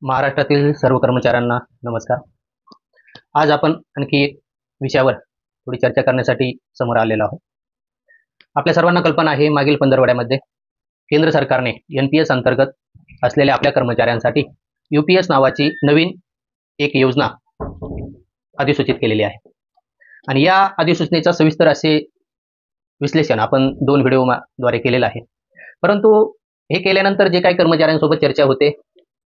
महाराष्ट्रातील सर्व कर्मचाऱ्यांना नमस्कार. आज आपण आणखी एक विषयावर थोडी चर्चा करण्यासाठी समोर आलेलो आहोत. आपल्या सर्वांना कल्पना आहे, मागील पंधरवड्यामध्ये केंद्र सरकारने NPS अंतर्गत असलेल्या आपल्या कर्मचाऱ्यांसाठी UPS नावाची नवीन एक योजना अधिसूचित केलेली आहे. आणि या अधिसूचनेचा सविस्तर असे विश्लेषण आपण 2 व्हिडिओद्वारे केलेलं आहे. परंतु हे केल्यानंतर जे काही कर्मचाऱ्यांसोबत चर्चा होते,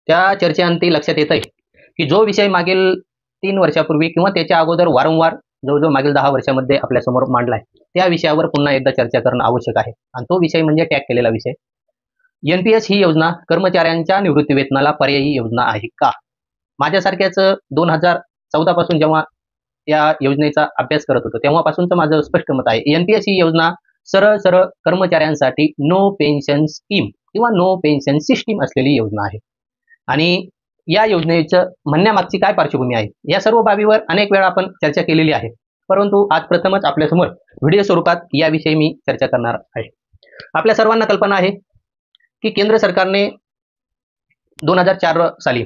त्या चर्चेअंती लक्षात येत आहे की जो विषय मागील 3 वर्षापूर्वी किंवा त्याच्या अगोदर वारंवार जवळजवळ मागील 10 वर्षामध्ये आपल्यासमोर मांडला आहे, त्या विषयावर पुन्हा एकदा चर्चा करणं आवश्यक आहे. आणि तो विषय म्हणजे टॅग केलेला विषय. NPS ही योजना कर्मचाऱ्यांच्या निवृत्तीवेतनाला पर्यायी योजना आहे का? माझ्यासारख्याच 2014 पासून जेव्हा या योजनेचा अभ्यास करत होतो तेव्हापासूनचं माझं स्पष्ट मत आहे, NPS ही योजना सरळ सरळ कर्मचाऱ्यांसाठी नो पेन्शन स्कीम किंवा नो पेन्शन सिस्टीम असलेली योजना आहे. आणि या योजनेचं म्हणण्यामागची काय पार्श्वभूमी आहे, या सर्व बाबीवर अनेक वेळा आपण चर्चा केलेली आहे. परंतु आज प्रथमच आपल्यासमोर व्हिडिओ स्वरूपात याविषयी मी चर्चा करणार आहे. आपल्या सर्वांना कल्पना आहे की केंद्र सरकारने 2004 साली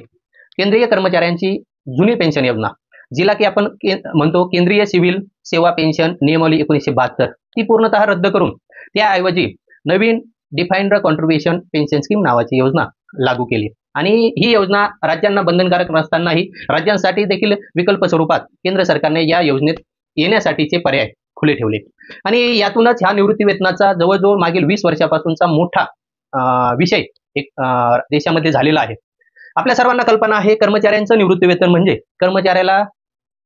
केंद्रीय कर्मचाऱ्यांची जुनी पेन्शन योजना, जिला की आपण म्हणतो केंद्रीय सिव्हिल सेवा पेन्शन नियमावली 1972, ती पूर्णतः रद्द करून त्याऐवजी नवीन डिफाइंड कॉन्ट्रिब्युशन पेन्शन स्कीम नावाची योजना लागू केली. आणि ही योजना राज्यांना बंधनकारक नसतानाही राज्यांसाठी देखील विकल्प स्वरूपात केंद्र सरकारने या योजनेत येण्यासाठीचे पर्याय खुले ठेवले. आणि यातूनच ह्या निवृत्ती वेतनाचा जवळजवळ मागील 20 वर्षापासूनचा मोठा विषय एक देशामध्ये झालेला आहे. आपल्या सर्वांना कल्पना आहे, कर्मचाऱ्यांचं निवृत्ती वेतन म्हणजे कर्मचाऱ्याला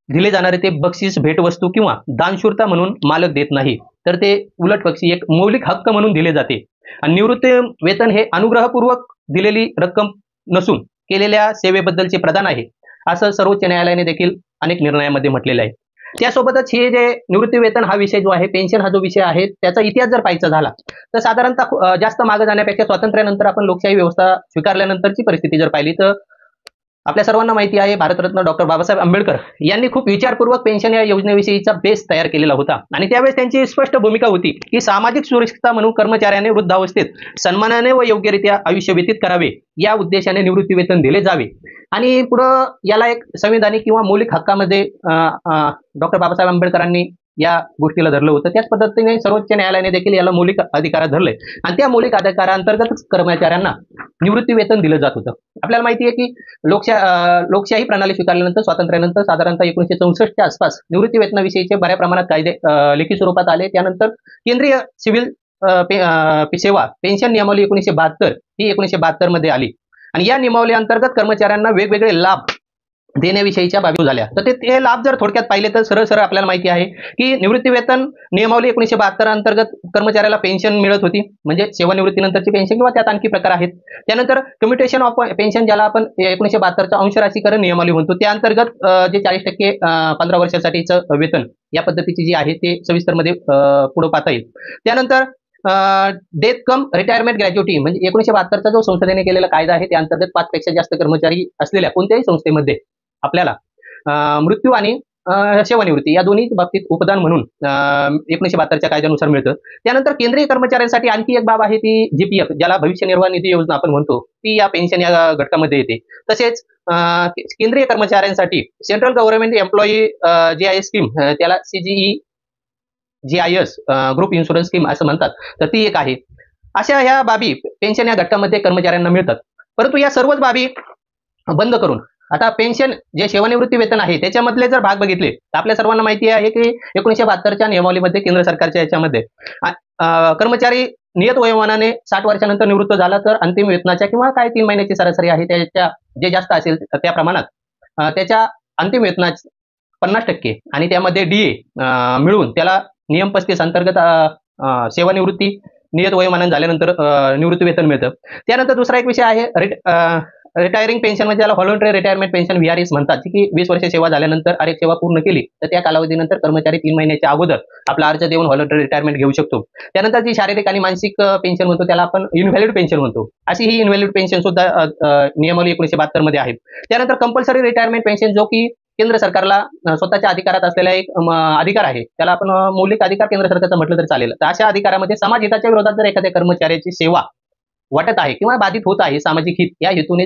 दिले जाणारे ते बक्षीस, भेटवस्तू किंवा दानशूरता म्हणून मालक देत नाही, तर ते उलट पक्षी एक मौलिक हक्क म्हणून दिले जाते. आणि निवृत्ती वेतन हे अनुग्रहपूर्वक दिलेली रक्कम नसून केलेल्या सेवेबद्दलचे प्रदान आहे, असं सर्वोच्च न्यायालयाने देखील अनेक निर्णयामध्ये म्हटलेलं आहे. त्यासोबतच हे जे निवृत्ती वेतन हा विषय जो आहे, पेन्शन हा जो विषय आहे, त्याचा इतिहास जर पाहायचा झाला तर साधारणतः जास्त मागे जाण्यापेक्षा स्वातंत्र्यानंतर आपण लोकशाही व्यवस्था स्वीकारल्यानंतरची परिस्थिती जर पाहिली तर आपल्या सर्वांना माहिती आहे, भारतरत्न डॉक्टर बाबासाहेब आंबेडकर यांनी खूप विचारपूर्वक पेन्शन या योजनेविषयीचा बेस तयार केलेला होता. आणि त्यावेळेस त्यांची स्पष्ट भूमिका होती की सामाजिक सुरक्षितता म्हणून कर्मचाऱ्याने वृद्धावस्थेत सन्मानाने व योग्यरित्या आयुष्य व्यतीत करावे, या उद्देशाने निवृत्ती वेतन दिले जावे. आणि पुढं याला एक संविधानिक किंवा मौलिक हक्कामध्ये डॉक्टर बाबासाहेब आंबेडकरांनी या गोष्टीला धरलं होतं. त्याच पद्धतीने सर्वोच्च न्यायालयाने देखील याला मौलिक अधिकारात धरले आणि त्या मौलिक अधिकारांतर्गतच कर्मचाऱ्यांना निवृत्ती वेतन दिलं जात होतं. आपल्याला माहिती आहे की लोकशाही प्रणाली स्वीकारल्यानंतर स्वातंत्र्यानंतर साधारणतः 1964च्या आसपास निवृत्ती वेतनाविषयीचे बऱ्या प्रमाणात कायदे लेखी स्वरूपात आले. त्यानंतर केंद्रीय सिव्हिल सेवा पेन्शन नियमावली 1972 ही 1972 मध्ये आली. आणि या नियमावली अंतर्गत कर्मचाऱ्यांना वेगवेगळे लाभ देण्याविषयीच्या बाबी झाल्या. तर ते लाभ जर थोडक्यात पाहिले तर सरळ सरळ आपल्याला माहिती आहे की निवृत्ती वेतन नियमावली 1972 अंतर्गत कर्मचाऱ्याला पेन्शन मिळत होती, म्हणजे सेवानिवृत्तीनंतरची पेन्शन किंवा त्यात आणखी प्रकार आहेत. त्यानंतर कम्युटेशन ऑफ पेन्शन, ज्याला आपण 1972चा अंशराशीकरण नियमावली म्हणतो, त्या अंतर्गत जे 40% 15 वर्षासाठीचं वेतन या पद्धतीची जी आहे ते सविस्तरमध्ये पुढे पाहता येईल. त्यानंतर डेथ कम रिटायरमेंट ग्रॅज्युटी, म्हणजे 1972चा जो संसदेने केलेला कायदा आहे त्या अंतर्गत 5 पेक्षा जास्त कर्मचारी असलेल्या कोणत्याही संस्थेमध्ये आपल्याला मृत्यू आणि सेवानिवृत्ती या दोन्ही बाबतीत उपदान म्हणून 1972च्या कायद्यानुसार मिळतं. त्यानंतर केंद्रीय कर्मचाऱ्यांसाठी आणखी एक बाब आहे, ती GPF, ज्याला भविष्य निर्वाह निधी योजना आपण म्हणतो, ती या पेन्शन या घटकामध्ये येते. तसेच केंद्रीय कर्मचाऱ्यांसाठी सेंट्रल गव्हर्नमेंट एम्प्लॉई जी आहे स्कीम, त्याला CGEGIS ग्रुप इन्शुरन्स स्कीम असं म्हणतात, तर ती एक आहे. अशा ह्या बाबी पेन्शन या घटकामध्ये कर्मचाऱ्यांना मिळतात. परंतु या सर्वच बाबी बंद करून आता पेन्शन जे सेवानिवृत्ती वेतन आहे त्याच्यामधले जर भाग बघितले तर आपल्या सर्वांना माहिती आहे की 1972च्या नियमावलीमध्ये केंद्र सरकारच्या याच्यामध्ये कर्मचारी नियत वयोमानाने 60 वर्षानंतर निवृत्त झाला तर अंतिम वेतनाच्या किंवा काय 3 महिन्याची सरासरी आहे त्याच्या जे जास्त असेल त्या प्रमाणात त्याच्या अंतिम वेतनाचे 50% आणि त्यामध्ये DA मिळून त्याला नियम 35 अंतर्गत सेवानिवृत्ती नियत वयोमानाने झाल्यानंतर निवृत्ती वेतन मिळतं. त्यानंतर दुसरा एक विषय आहे रिटायरिंग पेन्शन, म्हणजे त्याला व्हॉलंटरी रिटायरमेंट पेन्शन VRS म्हणतात, की 20 वर्ष सेवा झाल्यानंतर आरेख सेवा पूर्ण केली तर त्या कालावधीनंतर कर्मचारी 3 महिन्याच्या अगोदर आपला अर्ज देऊन व्हॉलंटरी रिटायरमेंट घेऊ शकतो. त्यानंतर जी शारीरिक आणि मानसिक पेन्शन म्हणतो त्याला आपण इनव्हॅलिड पेन्शन म्हणतो, अशी ही इनव्हॅलिड पेन्शन सुद्धा नियमावली 1972 मध्ये आहे. त्यानंतर कंपल्सरी रिटायरमेंट पेन्शन, जो की केंद्र सरकारला स्वतःच्या अधिकारात असलेला एक अधिकार आहे, त्याला आपण मौलिक अधिकार केंद्र सरकारचा म्हटलं तरी चालेल. तर अशा अधिकारामध्ये समाज हिताच्या विरोधात जर एखाद्या कर्मचाऱ्याची सेवा वाटत आहे किंवा बाधित होत आहे सामाजिक हित या हेतूने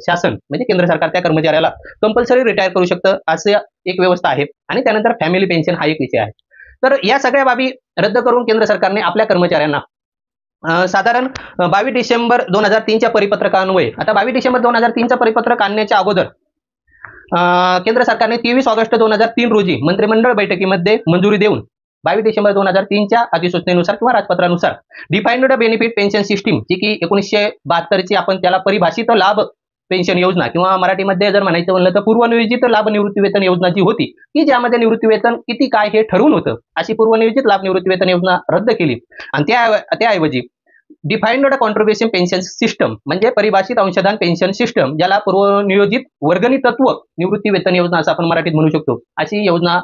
शासन म्हणजे केंद्र सरकार त्या कर्मचाऱ्याला कंपल्सरी रिटायर करू शकतं असं एक व्यवस्था आहे. आणि त्यानंतर फॅमिली पेन्शन हा एक विषय आहे. तर या सगळ्या बाबी रद्द करून केंद्र सरकारने आपल्या कर्मचाऱ्यांना साधारण 22 डिसेंबर 2003च्या परिपत्रकान्वये, आता 22 डिसेंबर 2003चं परिपत्रक आणण्याच्या अगोदर केंद्र सरकारने 23 ऑगस्ट 2003 रोजी मंत्रिमंडळ बैठकीमध्ये मंजुरी देऊन 22 डिसेंबर 2003च्या अधिसूचनेनुसार किंवा राजपत्रानुसार डिफाइन्ड बेनिफिट पेन्शन सिस्टीम, जी की 1972ची आपण त्याला परिभाषित लाभ पेन्शन योजना किंवा मराठीमध्ये जर म्हणायचं म्हणलं तर पूर्वनियोजित लाभ निवृत्ती वेतन योजना जी होती, की ज्यामध्ये निवृत्ती वेतन किती काय हे ठरवून होतं, अशी पूर्वनियोजित लाभ निवृत्ती वेतन योजना रद्द केली. आणि त्याऐवजी डिफाइन्ड कॉन्ट्रिब्युशन पेन्शन सिस्टम म्हणजे परिभाषित अंशदान पेन्शन सिस्टम, ज्याला पूर्वनियोजित वर्गणी तत्व निवृत्ती वेतन योजना असं आपण मराठीत म्हणू शकतो, अशी योजना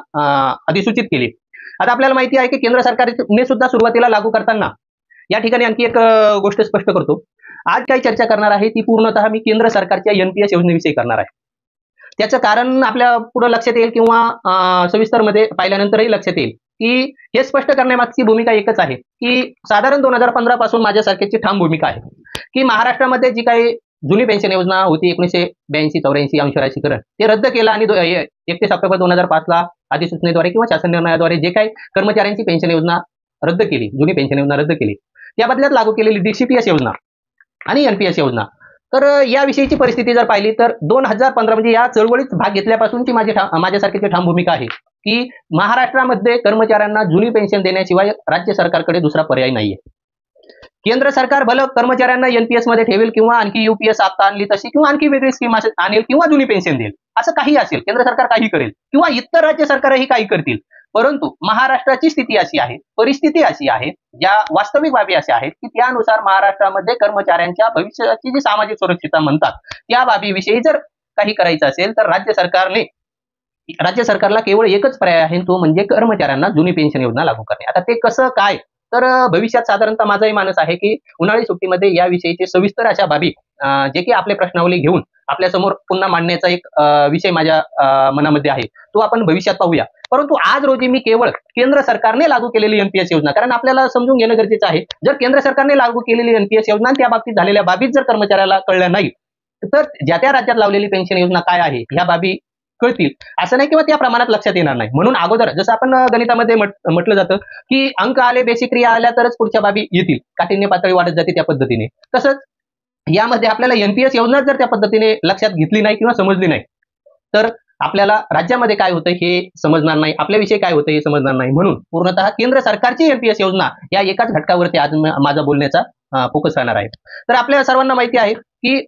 अधिसूचित केली. आता आपल्याला माहिती आहे की केंद्र सरकारने सुद्धा सुरुवातीला लागू करताना, या ठिकाणी आणखी एक गोष्ट स्पष्ट करतो. आज काही चर्चा करणार आहे ती पूर्णतः मी केंद्र सरकारच्या एनपीएस योजनेविषयी करणार आहे. त्याचं कारण आपल्या पुढे लक्षात येईल किंवा सविस्तरमध्ये पाहिल्यानंतरही लक्षात येईल की हे स्पष्ट करण्यामागची भूमिका एकच आहे की साधारण 2015 पासून माझ्यासारख्याची ठाम भूमिका आहे की महाराष्ट्रामध्ये जी काही जुनी पेन्शन योजना होती 1982-84 अंशराशीकरण, ते रद्द केलं आणि 31 ऑक्टोबर 2005ला अधिसूचनेद्वारे किंवा शासन निर्णयाद्वारे जे काही कर्मचाऱ्यांची पेन्शन योजना रद्द केली, जुनी पेन्शन योजना रद्द केली, त्या बदल्यात लागू केलेली डीसीपीएस योजना आणि एनपीएस योजना. तर याविषयीची परिस्थिती जर पाहिली तर 2015 म्हणजे या चळवळीत भाग घेतल्यापासूनची माझ्यासारखीची ठाम भूमिका आहे की महाराष्ट्रामध्ये कर्मचाऱ्यांना जुनी पेन्शन देण्याशिवाय राज्य सरकारकडे दुसरा पर्याय नाहीये. केंद्र सरकार भलं कर्मचाऱ्यांना एनपीएस मध्ये ठेवेल किंवा आणखी यूपीएस आता आणली तशी किंवा आणखी वेगळी स्कीम आणेल किंवा जुनी पेन्शन देईल, असं काही असेल, केंद्र सरकार काही करेल किंवा इतर राज्य सरकारही काही करतील, परंतु महाराष्ट्राची स्थिती अशी आहे, परिस्थिती अशी आहे, ज्या वास्तविक बाबी अशा आहेत की त्यानुसार महाराष्ट्रामध्ये कर्मचाऱ्यांच्या भविष्याची जी सामाजिक सुरक्षितता म्हणतात त्या बाबीविषयी जर काही करायचं असेल तर राज्य सरकारला केवळ एकच पर्याय आहे, तो म्हणजे कर्मचाऱ्यांना जुनी पेन्शन योजना लागू करणे. आता ते कसं काय, तर भविष्यात साधारणतः माझाही मानस आहे की उन्हाळी सुट्टीमध्ये याविषयीचे सविस्तर अशा बाबी जे की आपले प्रश्नावली घेऊन आपल्या समोर पुन्हा मांडण्याचा एक विषय माझ्या मनामध्ये आहे, तो आपण भविष्यात पाहूया. परंतु आज रोजी मी केवळ केंद्र सरकारने लागू केलेली एनपीएस योजना, कारण आपल्याला समजून घेणं गरजेचं आहे, जर केंद्र सरकारने लागू केलेली एनपीएस योजना त्या बाबतीत झालेल्या बाबीत जर कर्मचाऱ्याला कळल्या नाही तर ज्या त्या राज्यात लावलेली पेन्शन योजना काय आहे ह्या बाबी कळतील असं नाही किंवा त्या प्रमाणात लक्षात येणार नाही. म्हणून अगोदर जसं आपण गणितामध्ये म्हटलं जातं की अंक आले, बेसिक क्रिया आल्या तरच पुढच्या बाबी येतील, काठिण्य पातळी वाढत जाते त्या पद्धतीने. तसंच यामध्ये आपल्याला एनपीएस योजना जर त्या पद्धतीने लक्षात घेतली नाही किंवा समजली नाही तर आपल्याला राज्यामध्ये काय होतं हे समजणार नाही, आपल्याविषयी काय होतं हे समजणार नाही. म्हणून पूर्णतः केंद्र सरकारची एनपीएस योजना या एकाच घटकावरती आज माझा बोलण्याचा फोकस राहणार आहे. तर आपल्या सर्वांना माहिती आहे की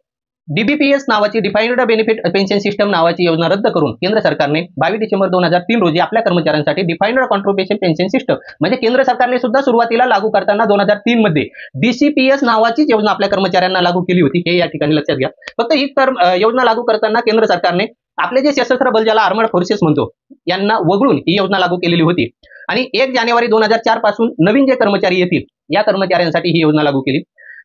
डीबीपीएस नावाची डिफाइन्ड बेनिफिट पेन्शन सिस्टम नावाची योजना रद्द करून केंद्र सरकारने 22 डिसेंबर 2003 रोजी आपल्या कर्मचाऱ्यांसाठी डिफाइन्ड कॉन्ट्रिब्युशन पेन्शन सिस्टम म्हणजे केंद्र सरकारने सुद्धा सुरुवातीला लागू करताना 2003 मध्ये डीसीपीएस नावाची योजना आपल्या कर्मचाऱ्यांना लागू केली होती, हे या ठिकाणी लक्षात घ्या. फक्त ही योजना लागू करताना केंद्र सरकारने आपले जे सशस्त्र बल ज्याला आर्मड फोर्सेस म्हणतो यांना वगळून ही योजना लागू केलेली होती आणि 1 जानेवारी 2004 पासून नवीन जे कर्मचारी येतील या कर्मचाऱ्यांसाठी ही योजना लागू केली.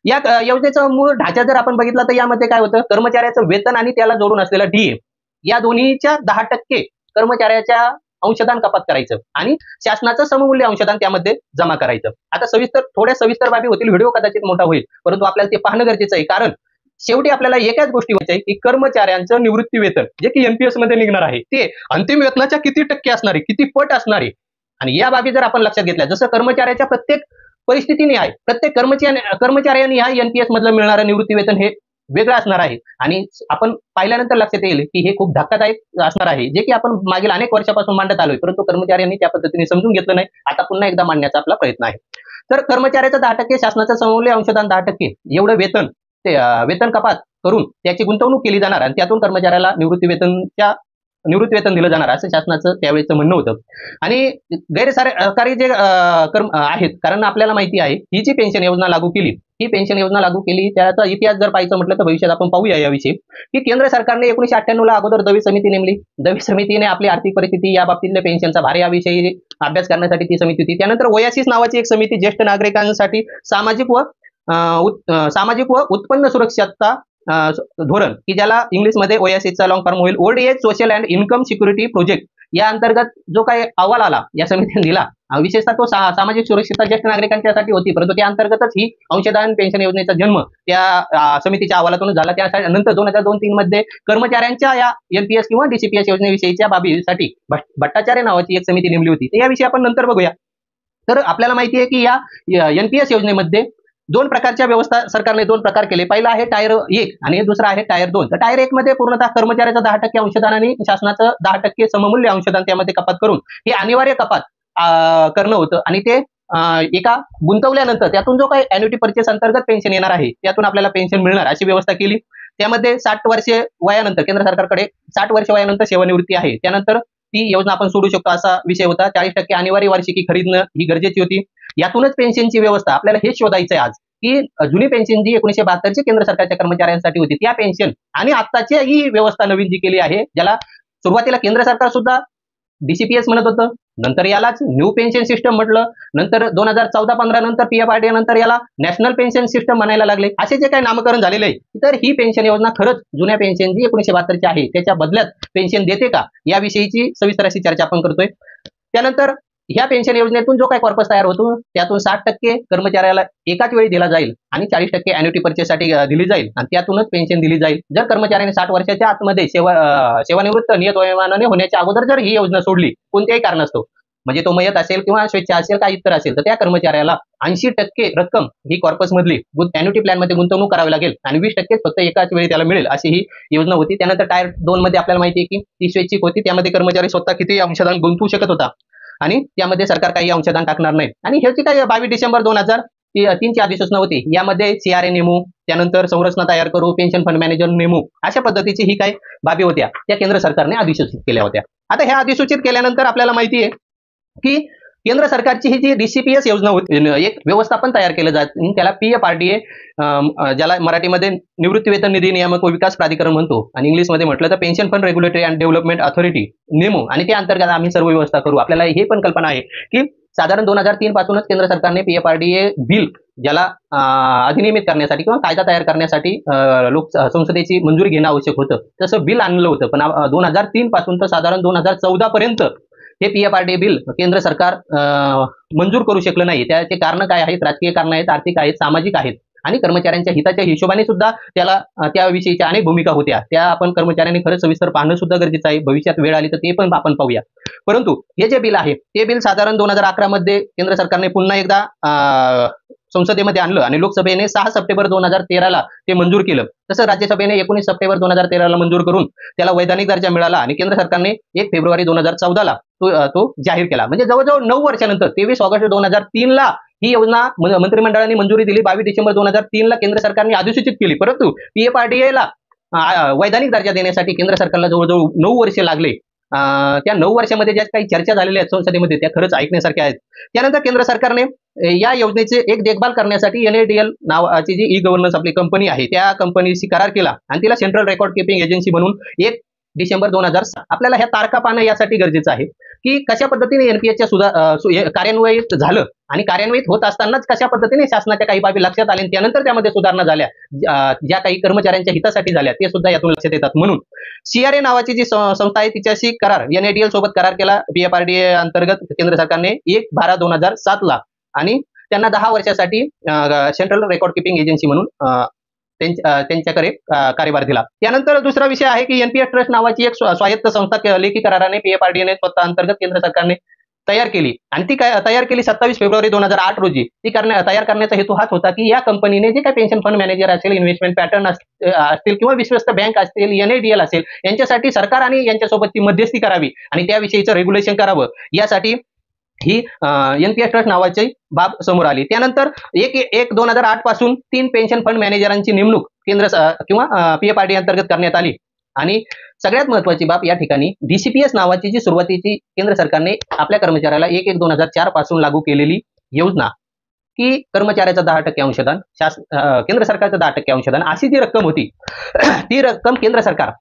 या योजनेचा मूळ ढाचा जर आपण बघितला तर यामध्ये काय होतं, कर्मचाऱ्याचं वेतन आणि त्याला जोडून असलेला डीए या दोन्हीच्या 10% कर्मचाऱ्याच्या अंशदान कपात करायचं आणि शासनाचं सममूल्य अंशदान त्यामध्ये जमा करायचं. आता थोड्या सविस्तर बाबी होतील, व्हिडिओ कदाचित मोठा होईल, परंतु आपल्याला ते पाहणं गरजेचं आहे, कारण शेवटी आपल्याला एकाच गोष्टी व्हायचं आहे की कर्मचाऱ्यांचं निवृत्ती वेतन जे की एनपीएस मध्ये निघणार आहे ते अंतिम वेतनाच्या किती टक्के असणार आहे, किती पट असणार आहे. आणि या बाबी जर आपण लक्षात घेतल्या, जसं कर्मचाऱ्याच्या प्रत्येक परिस्थितीने आहे, प्रत्येक कर्मचाऱ्यांनी हा एनपीएस मधलं मिळणारं निवृत्ती वेतन हे वेगळं असणार आहे आणि आपण पाहिल्यानंतर लक्षात येईल की हे खूप धक्कादायक असणार आहे, जे की आपण मागील अनेक वर्षापासून मांडत आलोय, परंतु कर्मचाऱ्यांनी त्या पद्धतीने समजून घेतलं नाही. आता पुन्हा एकदा मांडण्याचा आपला प्रयत्न आहे. तर कर्मचाऱ्याचं 10%, शासनाचं सममूल्य अंशदान 10% एवढं वेतन कपात करून त्याची गुंतवणूक केली जाणार आणि त्यातून कर्मचाऱ्याला निवृत्ती वेतन दिलं जाणार असं शासनाचं त्यावेळेचं म्हणणं होतं. आणि गैरसरकारी जे आहेत, कारण आपल्याला माहिती आहे ही जी पेन्शन योजना लागू केली त्याचा इतिहास जर पाहायचं म्हटलं तर भविष्यात आपण पाहूया याविषयी की केंद्र सरकारने 1998 ला अगोदर दवी समिती नेमली. दवी समितीने आपली आर्थिक परिस्थिती या बाबतीतल्या पेन्शनचा भार याविषयी अभ्यास करण्यासाठी ती समिती होती. त्यानंतर ओयासिस नावाची एक समिती ज्येष्ठ नागरिकांसाठी सामाजिक व उत्पन्न सुरक्षितता धोरण की ज्याला इंग्लिशमध्ये ओएसएसचा लॉंग फॉर्म होईल old age social and income security project या अंतर्गत जो काही अहवाल आला या समितीने दिला, विशेषतः तो सामाजिक सुरक्षितता ज्येष्ठ नागरिकांच्यासाठी होती, परंतु त्या अंतर्गतच ही अंशदान पेन्शन योजनेचा जन्म त्या समितीच्या अहवालातून झाला. त्यानंतर 2002-3 मध्ये कर्मचाऱ्यांच्या या एनपीएस किंवा डीसीपीएस योजनेविषयीच्या बाबीसाठी भट्टाचार्य नावाची एक समिती नेमली होती. याविषयी आपण नंतर बघूया. तर आपल्याला माहिती आहे की या एनपीएस योजनेमध्ये 2 प्रकारच्या व्यवस्था सरकारने 2 प्रकार केले. पहिला आहे टायर 1 आणि दुसरा आहे टायर 2. तर टायर 1 मध्ये पूर्णतः कर्मचाऱ्याचं 10% अंशदान आणि शासनाचं 10% सममूल्य अंशदान त्यामध्ये कपात करून हे अनिवार्य कपात करणं होतं आणि ते एका गुंतवल्यानंतर त्यातून जो काही अॅन्युटी परचेस अंतर्गत पेन्शन येणार आहे त्यातून आपल्याला पेन्शन मिळणार अशी व्यवस्था केली. त्यामध्ये 60 वर्षे वयानंतर केंद्र सरकारकडे 60 वर्ष वयानंतर सेवानिवृत्ती आहे, त्यानंतर ती योजना आपण सोडू शकतो असा विषय होता. 40% अनिवार्य वार्षिकी खरीदणं ही गरजेची होती. यातूनच पेन्शनची व्यवस्था आपल्याला हेच शोधायचं आहे आज की जुनी पेन्शन जी 1972 ची केंद्र सरकारच्या कर्मचाऱ्यांसाठी होती त्या पेन्शन आणि आत्ताची ही व्यवस्था नवीन जी केली आहे, ज्याला सुरुवातीला केंद्र सरकार सुद्धा डीसीपीएस म्हणत होतं, नंतर यालाच न्यू पेन्शन सिस्टम म्हटलं, नंतर 2014-15 नंतर पीएफआरडीए नंतर याला नॅशनल पेन्शन सिस्टम म्हणायला लागले. असे जे काही नामकरण झालेले आहे, तर ही पेन्शन योजना खरंच जुन्या पेन्शन जी 1972 ची आहे त्याच्या बदल्यात पेन्शन देते का याविषयीची सविस्तर अशी चर्चा आपण करतोय. त्यानंतर ह्या पेन्शन योजनेतून जो काही कॉर्पस तयार होतो त्यातून 60% कर्मचाऱ्याला एकाच वेळी दिला जाईल आणि 40% अॅन्युटी परचेससाठी दिली जाईल आणि त्यातूनच पेन्शन दिली जाईल. जर कर्मचाऱ्याने 60 वर्षाच्या आतमध्ये सेवानिवृत्त नियत वयोमानाने होण्याच्या अगोदर जर ही योजना सोडली कोणत्याही कारणास्तव, म्हणजे तो मयत असेल किंवा स्वेच्छा असेल का इतर असेल, तर त्या कर्मचाऱ्याला 80% रक्कम ही कॉर्पस मधली अॅन्युटी प्लॅन मध्ये गुंतवणूक करावी लागेल आणि 20% फक्त एकाच वेळी त्याला मिळेल अशी ही योजना होती. त्यानंतर टायर 2 मध्ये आपल्याला माहिती आहे की ती स्वैच्छिक होती, त्यामध्ये कर्मचारी स्वतः किती अंशदान गुंतवू शकत होता आणि त्यामध्ये सरकार काही अंशदान टाकणार नाही. आणि ह्याची काही 22 डिसेंबर 2003 ची अधिसूचना होती, यामध्ये सीआरए नेमू, त्यानंतर संरचना तयार करू, पेन्शन फंड मॅनेजर नेमू, अशा पद्धतीची ही काही बाबी होत्या त्या केंद्र सरकारने अधिसूचित केल्या होत्या. आता ह्या अधिसूचित केल्यानंतर आपल्याला माहिती आहे की केंद्र सरकारची ही जी डीसीपीएस योजना होती, एक व्यवस्थापन तयार केलं जातं, त्याला पीएफआरडीए, ज्याला मराठीमध्ये निवृत्ती वेतन निधी नियामक व विकास प्राधिकरण म्हणतो आणि इंग्लिशमध्ये म्हटलं तर pension fund regulatory and development authority नेमू, आणि त्या अंतर्गत आम्ही सर्व व्यवस्था करू. आपल्याला हे पण कल्पना आहे की साधारण 2003 पासूनच केंद्र सरकारने पीएफआरडीए बिल, ज्याला अधिनियमित करण्यासाठी किंवा कायदा तयार करण्यासाठी संसदेची मंजुरी घेणं आवश्यक होतं, तसं बिल आणलं होतं. पण 2003 पासून तर साधारण 2014 पर्यंत हे पीएफआरडीए बिल केंद्र सरकार मंजूर करू शकलं नाही. त्याचे कारण काय आहेत? राजकीय कारण आहेत, आर्थिक आहेत, सामाजिक आहेत आणि कर्मचाऱ्यांच्या हिताच्या हिशोबाने सुद्धा त्याला त्याविषयीच्या अनेक भूमिका होत्या. त्या आपण कर्मचाऱ्यांनी खरंच सविस्तर पाहणं सुद्धा गरजेचं आहे. भविष्यात वेळ आली तर ते पण आपण पाहूया. परंतु हे जे बिल आहे ते बिल साधारण 2011 मध्ये केंद्र सरकारने पुन्हा एकदा संसदेमध्ये आणलं आणि लोकसभेने 6 सप्टेंबर 2013 ते मंजूर केलं. तसं राज्यसभेने 19 सप्टेंबर 2013 मंजूर करून त्याला वैधानिक दर्जा मिळाला आणि केंद्र सरकारने 1 फेब्रुवारी 2014 तो जाहीर केला. म्हणजे जवळजवळ 9 वर्षानंतर 23 ऑगस्ट 2003 ही योजना मंत्रिमंडळाने मंजुरी दिली. 22 डिसेंबर 2003 केंद्र सरकारने अधिसूचित केली. परंतु पीएफआरडीएला वैधानिक दर्जा देण्यासाठी केंद्र सरकारला जवळजवळ 9 वर्षे लागले. त्या 9 वर्षामध्ये ज्या काही चर्चा झालेल्या आहेत संसदेमध्ये त्या खरंच ऐकण्यासारख्या आहेत. त्यानंतर केंद्र सरकारने या योजनेचे एक देखभाल करण्यासाठी एनएडीएल नावाची जी ई गव्हर्नन्स आपली कंपनी आहे त्या कंपनीशी करार केला आणि तिला सेंट्रल रेकॉर्ड कीपिंग एजन्सी म्हणून 1 डिसेंबर 2007. आपल्याला ह्या तारखा पाहणं यासाठी गरजेचं आहे की कशा पद्धतीने एनपीएसच्या कार्यान्वित झालं आणि कार्यान्वित होत असतानाच कशा पद्धतीने शासनाच्या काही बाबी लक्षात आल्या, त्यानंतर त्यामध्ये सुधारणा झाल्या, ज्या काही कर्मचाऱ्यांच्या हितासाठी झाल्या ते सुद्धा यातून लक्षात येतात. म्हणून सीआरए नावाची जी संस्था आहे तिच्याशी करार, एनएडीएल सोबत करार केला पीएफआरडीए अंतर्गत केंद्र सरकारने 1/12/2007 आणि त्यांना 10 वर्षासाठी सेंट्रल रेकॉर्ड कीपिंग एजन्सी म्हणून त्यांच्याकडे कार्यभार दिला. त्यानंतर दुसरा विषय आहे की एनपीएस ट्रस्ट नावाची एक स्वायत्त संस्था लेखी कराराने पीएफआरडीए स्वतः अंतर्गत केंद्र सरकारने तयार केली आणि ती तयार केली 27 फेब्रुवारी 2008 रोजी. ती तयार करण्याचा हेतू हाच होता की या कंपनीने जे काही पेन्शन फंड मॅनेजर असेल, इन्व्हेस्टमेंट पॅटर्न असतील किंवा विश्वस्त बँक असतील, एनएडीएल असेल, यांच्यासाठी सरकार आणि यांच्यासोबत ती मध्यस्थी करावी आणि त्याविषयीचं रेग्युलेशन करावं, यासाठी ही एनपीएस ट्रस्ट नावाची बाब समोर आली. त्यानंतर 1/1/2008 पासून 3 पेन्शन फंड मॅनेजरांची नेमणूक केंद्र किंवा पीएफआरडीए अंतर्गत करण्यात आली. आणि सगळ्यात महत्वाची बाब या ठिकाणी डीसीपीएस नावाची जी सुरुवातीची केंद्र सरकारने आपल्या कर्मचाऱ्याला 1/1/2004 पासून लागू केलेली योजना की कर्मचाऱ्याचं 10% अंशदान, केंद्र सरकारचं 10% अंशदान, अशी जी रक्कम होती ती रक्कम केंद्र सरकार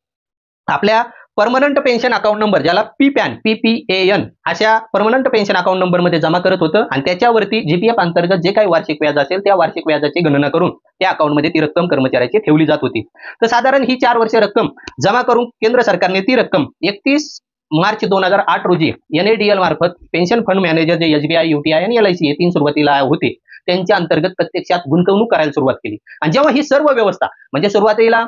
आपल्या परमनंट पेन्शन अकाउंट नंबर, ज्याला PPAN अशा परमनंट पेन्शन अकाउंट नंबर मध्ये जमा करत होतं आणि त्याच्यावरती जीपीएफ अंतर्गत जे काही वार्षिक व्याज असेल त्या वार्षिक व्याजाची गणना करून त्या अकाउंट मध्ये ती रक्कम कर्मचाऱ्याची ठेवली जात होती. तर साधारण ही 4 वर्ष रक्कम जमा करून केंद्र सरकारने ती रक्कम 31 मार्च 2008 रोजी NADL मार्फत पेन्शन फंड मॅनेजर जे SBI, UTI आणि LIC हे 3 सुरुवातीला होते त्यांच्या अंतर्गत प्रत्यक्षात गुंतवणूक करायला सुरुवात केली. आणि जेव्हा ही सर्व व्यवस्था म्हणजे सुरुवातीला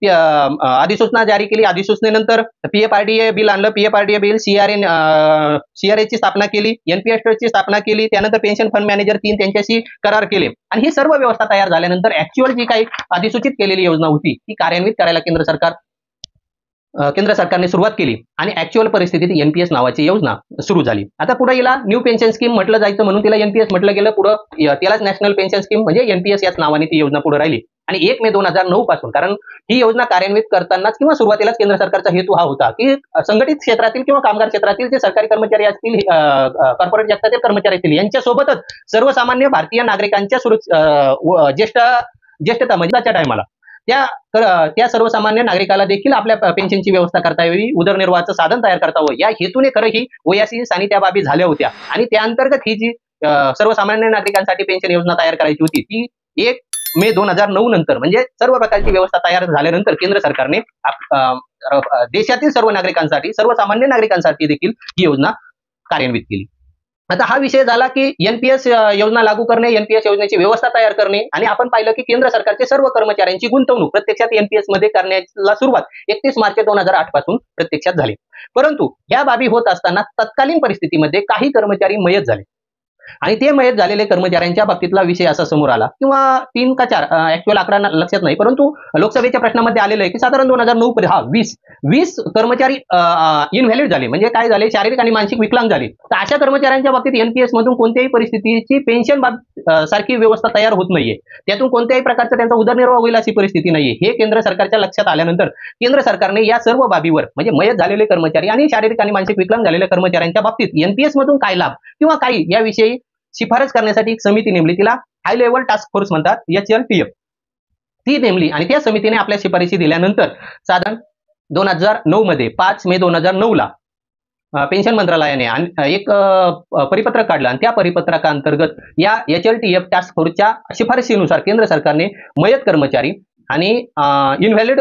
अधिसूचना जारी केली, अधिसूचनेनंतर PFRDA बिल आणलं, PFRDA बिल, CRA ची स्थापना केली, NPS ची स्थापना केली, त्यानंतर पेन्शन फंड मॅनेजर 3 त्यांच्याशी करार केले आणि ही सर्व व्यवस्था तयार झाल्यानंतर ऍक्च्युअल जी काही अधिसूचित केलेली योजना होती ती कार्यान्वित करायला केंद्र सरकारने सुरुवात केली आणि ऍक्च्युअल परिस्थितीत NPS नावाची योजना सुरू झाली. आता पुढे हिला न्यू पेन्शन स्कीम म्हटलं जायचं म्हणून तिला NPS म्हटलं गेलं. पुढे त्यालाच नॅशनल पेन्शन स्कीम म्हणजे NPS याच नावाने ती योजना पुढे राहिली. आणि 1 मे 2009 पासून, कारण ही योजना कार्यान्वित करतानाच किंवा सुरुवातीलाच केंद्र सरकारचा हेतू हा होता की संघटित क्षेत्रातील किंवा कामगार क्षेत्रातील जे सरकारी कर्मचारी असतील, कॉर्पोरेट जगतातील कर्मचारी असतील, यांच्यासोबतच सर्वसामान्य भारतीय नागरिकांच्या ज्येष्ठता म्हणजे त्या टायमाला त्या सर्वसामान्य नागरिकाला देखील आपल्या पेन्शनची व्यवस्था करता यावी, उदरनिर्वाहाचं साधन तयार करता यावं, या हेतूने खरं ही ओयासीस आणि त्या बाबी झाल्या होत्या. आणि त्या अंतर्गत ही जी सर्वसामान्य नागरिकांसाठी पेन्शन योजना तयार करायची होती ती 1 मे 2009 नंतर म्हणजे सर्व प्रकारची व्यवस्था तयार झाल्यानंतर केंद्र सरकारने देशातील सर्व नागरिकांसाठी, सर्वसामान्य नागरिकांसाठी देखील ही योजना कार्यान्वित केली. आता हा विषय झाला की NPS योजना लागू करणे, NPS योजनेची व्यवस्था तयार करणे. आणि आपण पाहिलं की केंद्र सरकारचे सर्व कर्मचाऱ्यांची गुंतवणूक प्रत्यक्षात NPS मध्ये करण्याला सुरुवात 31 मार्च 2008 पासून प्रत्यक्षात झाली. परंतु या बाबी होत असताना तत्कालीन परिस्थितीमध्ये काही कर्मचारी मयत झाले आणि ते मयत झालेले कर्मचाऱ्यांच्या बाबतीतला विषय असा समोर आला, किंवा 3 का 4 ऍक्च्युअल आकडा लक्षात नाही, परंतु लोकसभेच्या प्रश्नामध्ये आलेलं आहे की साधारण 2009 20 कर्मचारी इनव्हॅलिड झाले, म्हणजे काय झाले, शारीरिक आणि मानसिक विकलांग झाले. तर अशा कर्मचाऱ्यांच्या बाबतीत NPS मधून कोणत्याही परिस्थितीची पेन्शन सारखी व्यवस्था तयार होत नाहीये, त्यातून कोणत्याही प्रकारचा त्यांचा उदरनिर्वाह होईल अशी परिस्थिती नाहीये. हे केंद्र सरकारच्या लक्षात आल्यानंतर केंद्र सरकारने या सर्व बाबीवर म्हणजे मयत झालेले कर्मचारी आणि शारीरिक आणि मानसिक विकलांग झालेल्या कर्मचाऱ्यांच्या बाबतीत NPS मधून काय लाभ किंवा काही याविषयी शिफारस करण्यासाठी एक समिती नेमली, तिला हाय लेव्हल टास्क फोर्स म्हणतात, HLTF. ती नेमली आणि त्या समितीने आपल्या शिफारशी दिल्यानंतर साधारण 2009 मध्ये 5 मे 2009 ला पेन्शन मंत्रालयाने एक परिपत्रक काढलं आणि त्या परिपत्रकाअंतर्गत या HLTF टास्क फोर्सच्या शिफारशीनुसार केंद्र सरकारने मयत कर्मचारी आणि इनव्हॅलिड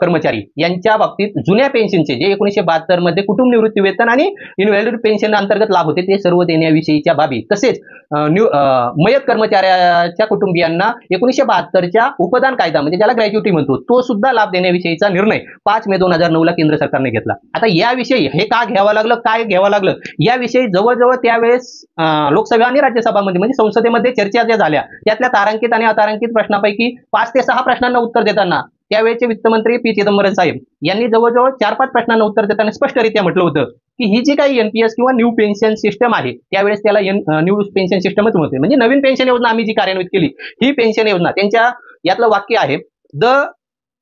कर्मचारी यांच्या बाबतीत जुन्या पेन्शनचे जे 1972 मध्ये कुटुंब निवृत्ती वेतन आणि इनव्हॅलिड पेन्शन अंतर्गत लाभ होते ते सर्व देण्याविषयीच्या बाबी, तसेच मयत कर्मचाऱ्याच्या कुटुंबियांना 1972च्या उपदान कायदा म्हणजे ज्याला ग्रॅज्युटी म्हणतो तो सुद्धा लाभ देण्याविषयीचा निर्णय 5 मे 2009 ला केंद्र सरकारने घेतला. आता याविषयी हे का घ्यावं लागलं, काय घ्यावं लागलं, याविषयी जवळजवळ त्यावेळेस लोकसभा आणि राज्यसभामध्ये म्हणजे संसदेमध्ये चर्चा ज्या झाल्या त्यातल्या तारांकित आणि अतारांकित प्रश्नापैकी 5 ते 6 प्रश्नांना उत्तर देताना त्यावेळेचे वित्तमंत्री P. चिदंबरम साहेब यांनी जवळजवळ 4-5 प्रश्नांना उत्तर देताना स्पष्टरित्या म्हटलं होतं की ही जी काही NPS किंवा न्यू पेन्शन सिस्टम आहे त्यावेळेस त्याला न्यू पेन्शन सिस्टमच म्हणते, म्हणजे नवीन पेन्शन योजना आम्ही जी कार्यान्वित केली ही पेन्शन योजना, त्यांच्या यातलं वाक्य आहे, the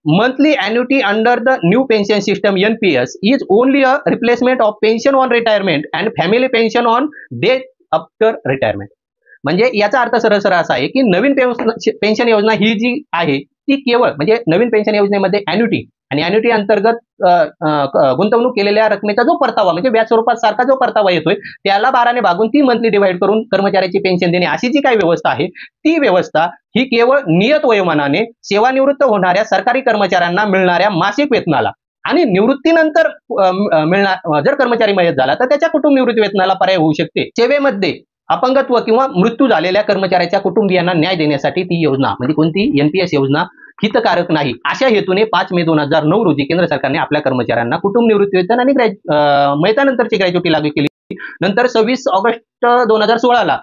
monthly annuity under the new pension system NPS is only a replacement of pension on retirement and family pension on death after retirement. म्हणजे याचा अर्थ सरळ असा आहे की नवीन पेन्शन योजना ही जी आहे ती केवळ म्हणजे नवीन पेन्शन योजनेमध्ये ॲन्युटी आणि ॲन्युटी अंतर्गत गुंतवणूक केलेल्या रकमेचा जो परतावा म्हणजे व्याज स्वरूपात सारखा जो परतावा येतोय त्याला 12 ने भागून ती मंथली डिवाइड करून कर्मचाऱ्याची पेन्शन देणे अशी जी काही व्यवस्था आहे ती व्यवस्था ही केवळ नियत वयोमानाने सेवानिवृत्त होणाऱ्या सरकारी कर्मचाऱ्यांना मिळणाऱ्या मासिक वेतनाला आणि निवृत्तीनंतर जर कर्मचारी मयत झाला तर त्याच्या कुटुंब निवृत्ती वेतनाला पर्याय होऊ शकते. सेवेमध्ये अपंगत्व किंवा मृत्यू झालेल्या कर्मचाऱ्याच्या कुटुंबियांना न्याय देण्यासाठी ती योजना म्हणजे कोणती NPS योजना हितकारक नाही अशा हेतूने 5 मे 2009 रोजी केंद्र सरकारने आपल्या कर्मचाऱ्यांना कुटुंब निवृत्ती वेतन आणि मयतानंतरची ग्रॅज्युटी लागू केली. नंतर 26 ऑगस्ट 2016 ला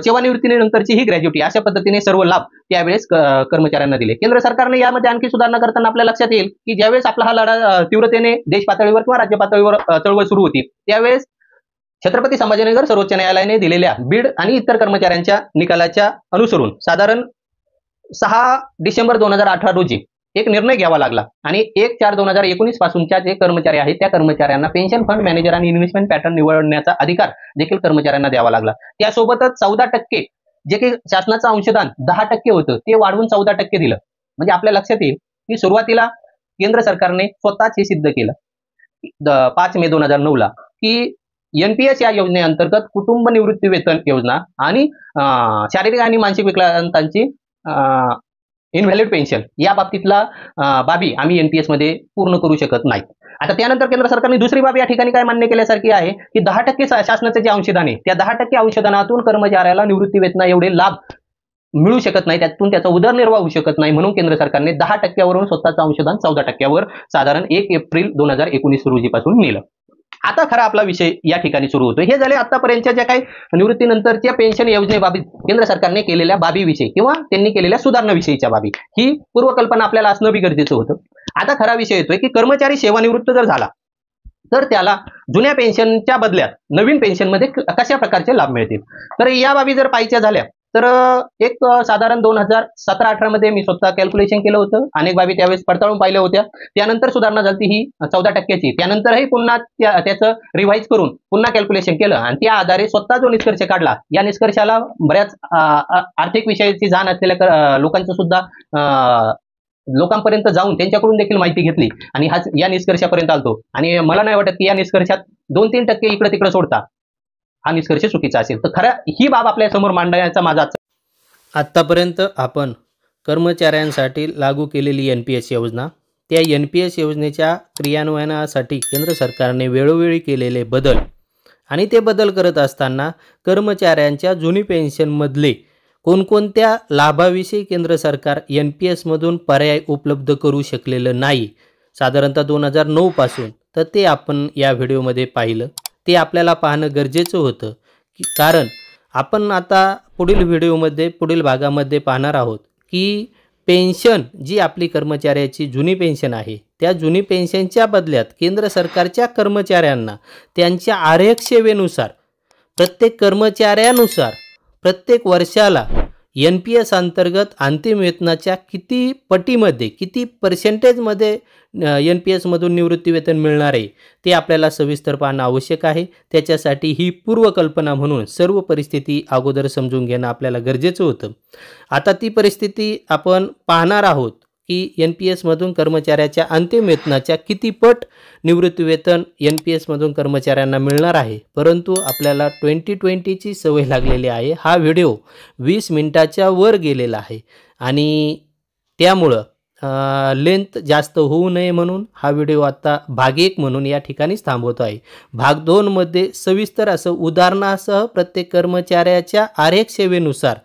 सेवानिवृत्तीनंतरची ही ग्रॅज्युटी अशा पद्धतीने सर्व लाभ त्यावेळेस कर्मचाऱ्यांना दिले. केंद्र सरकारने यामध्ये आणखी सुधारणा करताना आपल्या लक्षात येईल की ज्यावेळेस आपला हा लढा तीव्रतेने देश पातळीवर किंवा राज्य पातळीवर चळवळ सुरू होती त्यावेळेस छत्रपती संभाजीनगर सर्वोच्च न्यायालयाने दिलेल्या बीड आणि इतर कर्मचाऱ्यांच्या निकालाच्या अनुसरून साधारण 6 डिसेंबर 2018 रोजी एक निर्णय घ्यावा लागला आणि 1/4/2019 पासूनच्या जे कर्मचारी आहेत त्या कर्मचाऱ्यांना पेन्शन फंड मॅनेजर आणि इन्व्हेस्टमेंट पॅटर्न निवडण्याचा अधिकार देखील कर्मचाऱ्यांना द्यावा लागला. त्यासोबतच 14% जे काही शासनाचं अंशदान 10% होतं ते वाढवून 14% दिलं. म्हणजे आपल्या लक्षात येईल की सुरुवातीला केंद्र सरकारने स्वतःच हे सिद्ध केलं 5 मे 2009 ला की NPS या योजनेअंतर्गत कुटुंब निवृत्ती वेतन योजना आणि शारीरिक आणि मानसिक विकलांगांची इनव्हॅलिड पेन्शन या बाबतीतला बाबी आम्ही NPS मध्ये पूर्ण करू शकत नाही. आता त्यानंतर केंद्र सरकारने दुसरी बाब या ठिकाणी काय मान्य केल्यासारखी आहे की 10% शासनाचे जे अंशदान आहे त्या 10% अंशदानातून कर्मचाऱ्याला निवृत्ती वेतना एवढे लाभ मिळू शकत नाही, त्यातून त्याचा उदरनिर्वाह होऊ शकत नाही, म्हणून केंद्र सरकारने 10%वरून स्वतःचं अंशदान 14%वर साधारण 1 एप्रिल 2019 रोजीपासून नेलं. आता खरा आपला विषय या ठिकाणी सुरू होतो. हे झाले आतापर्यंतच्या ज्या काही निवृत्तीनंतरच्या पेन्शन योजनेबाबत केंद्र सरकारने केलेल्या बाबीविषयी किंवा त्यांनी केलेल्या सुधारणाविषयीच्या बाबी. ही पूर्वकल्पना आपल्याला असणं बी गरजेचं होतं. आता खरा विषय येतोय की कर्मचारी सेवानिवृत्त जर झाला तर त्याला जुन्या पेन्शनच्या बदल्यात नवीन पेन्शनमध्ये कशा प्रकारचे लाभ मिळतील. तर या बाबी जर पाहायच्या झाल्या तर एक साधारण 2017-18 मध्ये मी स्वतः कॅल्क्युलेशन केलं होतं. अनेक बाबी त्यावेळेस पडताळून पाहिल्या होत्या. त्यानंतर सुधारणा झाली ही 14%ची. त्यानंतरही पुन्हा त्याचं रिवाईज करून पुन्हा कॅल्क्युलेशन केलं आणि त्या आधारे स्वतः जो निष्कर्ष काढला, या निष्कर्षाला बऱ्याच आर्थिक विषयाची जाण असलेल्या लोकांचं सुद्धा लोकांपर्यंत जाऊन त्यांच्याकडून देखील माहिती घेतली आणि या निष्कर्षापर्यंत आलतो. आणि मला नाही वाटत की या निष्कर्षात 2-3% इकडे तिकडे सोडता हा निष्कर्ष चुकीचा असेल. तर खरं ही बाब आपल्या समोर मांडण्याचा माझा आतापर्यंत आपण कर्मचाऱ्यांसाठी लागू केलेली NPS योजना, त्या NPS योजनेच्या क्रियान्वयनासाठी केंद्र सरकारने वेळोवेळी केलेले बदल आणि ते बदल करत असताना कर्मचाऱ्यांच्या जुनी पेन्शनमधले कोणकोणत्या लाभाविषयी केंद्र सरकार NPS मधून पर्याय उपलब्ध करू शकलेलं नाही साधारणतः 2009 पासून, तर ते आपण या व्हिडिओमध्ये पाहिलं. ते आपल्याला पाहणं गरजेचं होतं कारण आपण आता पुढील व्हिडिओमध्ये पुढील भागामध्ये पाहणार आहोत की पेन्शन जी आपली कर्मचाऱ्याची जुनी पेन्शन आहे त्या जुनी पेन्शनच्या बदल्यात केंद्र सरकारच्या कर्मचाऱ्यांना त्यांच्या आरक्षसेवेनुसार प्रत्येक कर्मचाऱ्यानुसार प्रत्येक वर्षाला NPS अंतर्गत अंतिम वेतनाच्या किती पटीमध्ये किती पर्सेंटेजमध्ये NPS मधून निवृत्ती वेतन मिळणार आहे ते आपल्याला सविस्तर पाहणं आवश्यक आहे. त्याच्यासाठी ही पूर्वकल्पना म्हणून सर्व परिस्थिती अगोदर समजून घेणं आपल्याला गरजेचं होतं. आता ती परिस्थिती आपण पाहणार आहोत की NPS मधून कर्मचाऱ्याच्या अंतिम वेतनाच्या किती पट निवृत्ती वेतन NPS मधून कर्मचाऱ्यांना मिळणार आहे. परंतु आपल्याला 2020ची सवय लागलेली आहे. हा व्हिडिओ 20 मिनिटाच्या वर गेलेला आहे आणि त्यामुळं लेंथ जास्त होऊ नये म्हणून हा व्हिडिओ आता भाग 1 म्हणून या ठिकाणीच थांबवतो आहे. भाग 2 मध्ये सविस्तर असं उदाहरणासह प्रत्येक कर्मचाऱ्याच्या आरक्षसेवेनुसार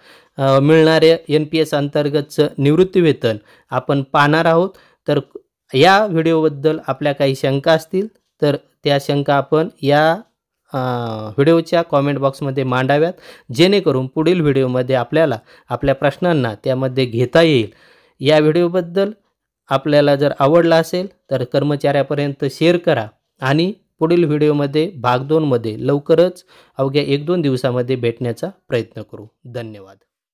मिळणारे NPS अंतर्गतचं निवृत्ती वेतन आपण पाहणार आहोत. तर या व्हिडिओबद्दल आपल्या काही शंका असतील तर त्या शंका आपण या व्हिडिओच्या कॉमेंट बॉक्समध्ये मांडाव्यात, जेणेकरून पुढील व्हिडिओमध्ये आपल्याला आपल्या प्रश्नांना त्यामध्ये घेता येईल. या व्हिडिओबद्दल आपल्याला जर आवडला असेल तर कर्मचाऱ्यापर्यंत शेअर करा आणि पुढील व्हिडिओमध्ये भाग 2 मध्ये लवकरच अवघ्या 1-2 दिवसामध्ये भेटण्याचा प्रयत्न करू. धन्यवाद.